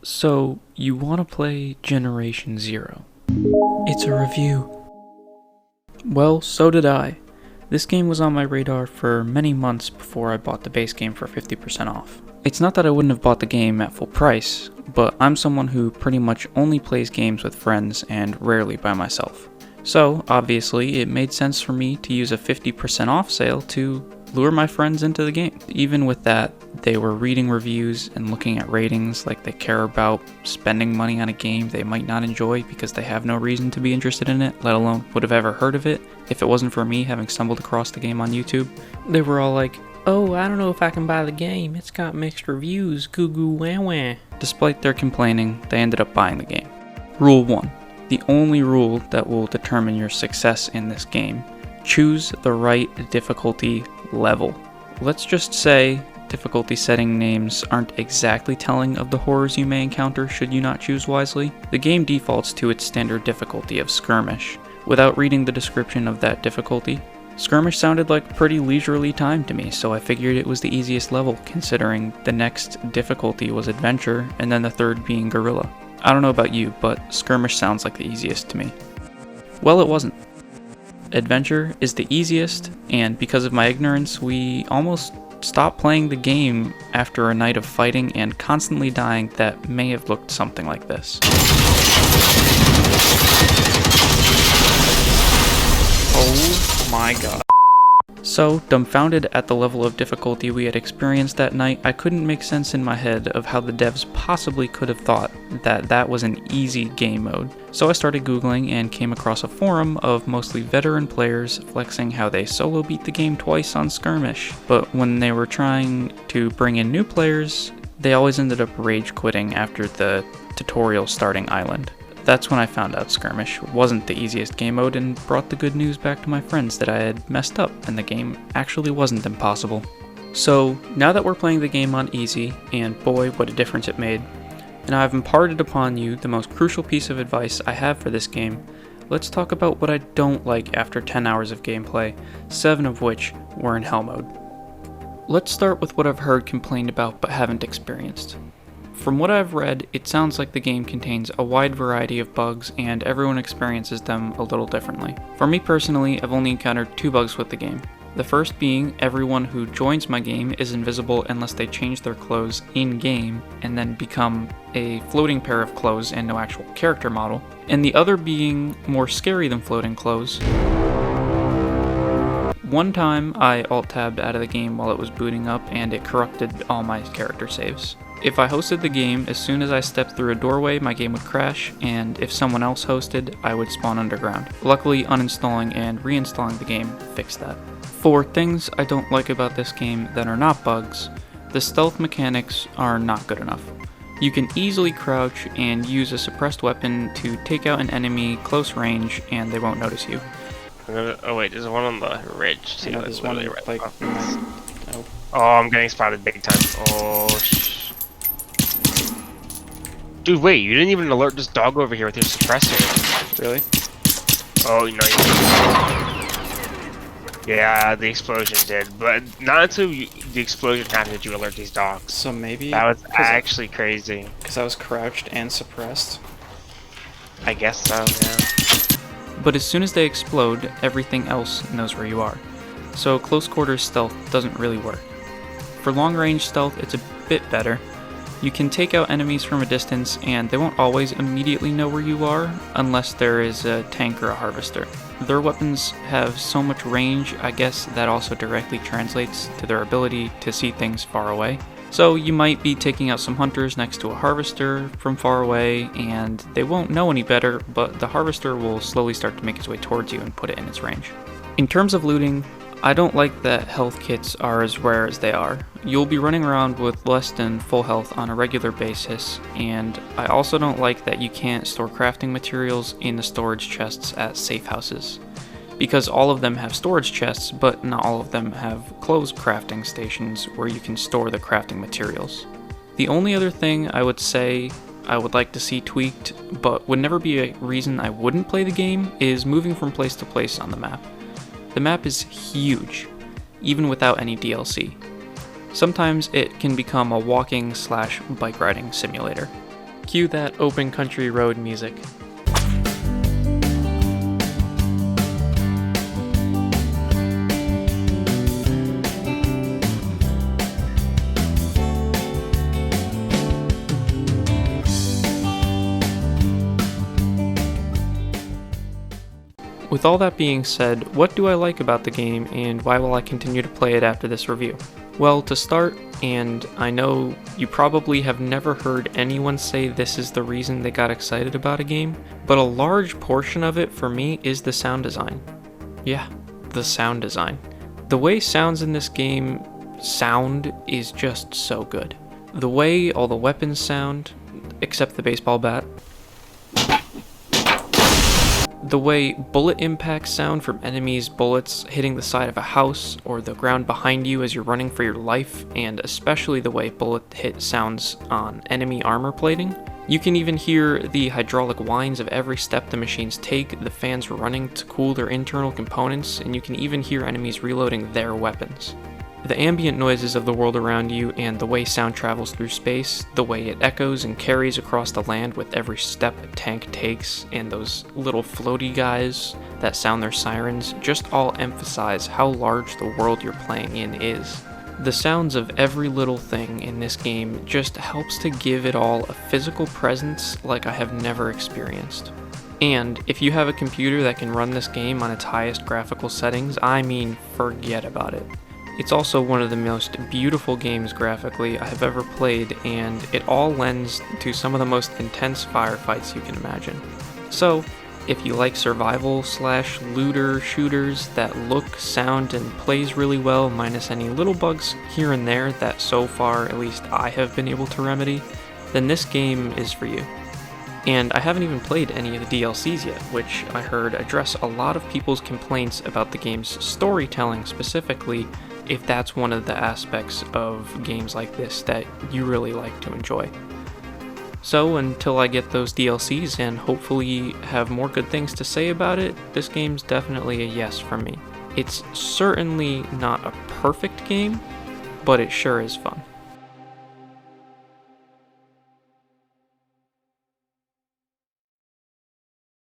So, you want to play Generation Zero? It's a review. Well, so did I. This game was on my radar for many months before I bought the base game for 50% off. It's not that I wouldn't have bought the game at full price, but I'm someone who pretty much only plays games with friends and rarely by myself. So, obviously, it made sense for me to use a 50% off sale to lure my friends into the game. Even with that, they were reading reviews and looking at ratings like they care about spending money on a game they might not enjoy because they have no reason to be interested in it, let alone would have ever heard of it if it wasn't for me having stumbled across the game on YouTube. They were all like, "Oh, I don't know if I can buy the game. It's got mixed reviews, goo goo wah wah." Despite their complaining, they ended up buying the game. Rule 1. The only rule that will determine your success in this game. Choose the right difficulty level. Let's just say difficulty setting names aren't exactly telling of the horrors you may encounter should you not choose wisely. The game defaults to its standard difficulty of Skirmish. Without reading the description of that difficulty, Skirmish sounded like pretty leisurely time to me, so I figured it was the easiest level, considering the next difficulty was Adventure, and then the third being Guerrilla. I don't know about you, but Skirmish sounds like the easiest to me. Well, it wasn't. Adventure is the easiest, and because of my ignorance, we almost stopped playing the game after a night of fighting and constantly dying that may have looked something like this. Oh my god. So, dumbfounded at the level of difficulty we had experienced that night, I couldn't make sense in my head of how the devs possibly could have thought that that was an easy game mode. So I started Googling and came across a forum of mostly veteran players flexing how they solo beat the game twice on Skirmish, but when they were trying to bring in new players, they always ended up rage quitting after the tutorial starting island. That's when I found out Skirmish wasn't the easiest game mode and brought the good news back to my friends that I had messed up and the game actually wasn't impossible. So, now that we're playing the game on easy, and boy what a difference it made, and I've imparted upon you the most crucial piece of advice I have for this game, let's talk about what I don't like after 10 hours of gameplay, 7 of which were in Hell mode. Let's start with what I've heard complained about but haven't experienced. From what I've read, it sounds like the game contains a wide variety of bugs and everyone experiences them a little differently. For me personally, I've only encountered 2 bugs with the game. The first being everyone who joins my game is invisible unless they change their clothes in-game and then become a floating pair of clothes and no actual character model. And the other being more scary than floating clothes. One time I alt-tabbed out of the game while it was booting up and it corrupted all my character saves. If I hosted the game, as soon as I stepped through a doorway, my game would crash, and if someone else hosted, I would spawn underground. Luckily, uninstalling and reinstalling the game fixed that. For things I don't like about this game that are not bugs, the stealth mechanics are not good enough. You can easily crouch and use a suppressed weapon to take out an enemy close range, and they won't notice you. Oh wait, there's one on the ridge too. Yeah, there's one right like... Oh, I'm getting spotted big time. Oh Dude, wait, you didn't even alert this dog over here with your suppressor. Really? Oh, no, yeah, the explosion did, but not until the explosion happened did you alert these dogs. So maybe... That was actually crazy. Because I was crouched and suppressed? I guess so, yeah. But as soon as they explode, everything else knows where you are. So close quarters stealth doesn't really work. For long range stealth, it's a bit better. You can take out enemies from a distance and they won't always immediately know where you are unless there is a tank or a harvester. Their weapons have so much range, I guess that also directly translates to their ability to see things far away. So you might be taking out some hunters next to a harvester from far away and they won't know any better, but the harvester will slowly start to make its way towards you and put it in its range. In terms of looting, I don't like that health kits are as rare as they are. You'll be running around with less than full health on a regular basis, and I also don't like that you can't store crafting materials in the storage chests at safe houses. Because all of them have storage chests, but not all of them have closed crafting stations where you can store the crafting materials. The only other thing I would say I would like to see tweaked, but would never be a reason I wouldn't play the game, is moving from place to place on the map. The map is huge, even without any DLC. Sometimes it can become a walking/bike riding simulator. Cue that open country road music. With all that being said, what do I like about the game and why will I continue to play it after this review? Well, to start, and I know you probably have never heard anyone say this is the reason they got excited about a game, but a large portion of it for me is the sound design. Yeah, the sound design. The way sounds in this game sound is just so good. The way all the weapons sound, except the baseball bat, the way bullet impacts sound from enemies' bullets hitting the side of a house or the ground behind you as you're running for your life, and especially the way bullet hit sounds on enemy armor plating. You can even hear the hydraulic whines of every step the machines take, the fans running to cool their internal components, and you can even hear enemies reloading their weapons. The ambient noises of the world around you and the way sound travels through space, the way it echoes and carries across the land with every step a tank takes, and those little floaty guys that sound their sirens, just all emphasize how large the world you're playing in is. The sounds of every little thing in this game just helps to give it all a physical presence like I have never experienced. And if you have a computer that can run this game on its highest graphical settings, I mean, forget about it. It's also one of the most beautiful games graphically I have ever played, and it all lends to some of the most intense firefights you can imagine. So, if you like survival/looter shooters that look, sound, and plays really well, minus any little bugs here and there that so far at least I have been able to remedy, then this game is for you. And I haven't even played any of the DLCs yet, which I heard address a lot of people's complaints about the game's storytelling specifically, if that's one of the aspects of games like this that you really like to enjoy. So until I get those DLCs and hopefully have more good things to say about it, this game's definitely a yes from me. It's certainly not a perfect game, but it sure is fun.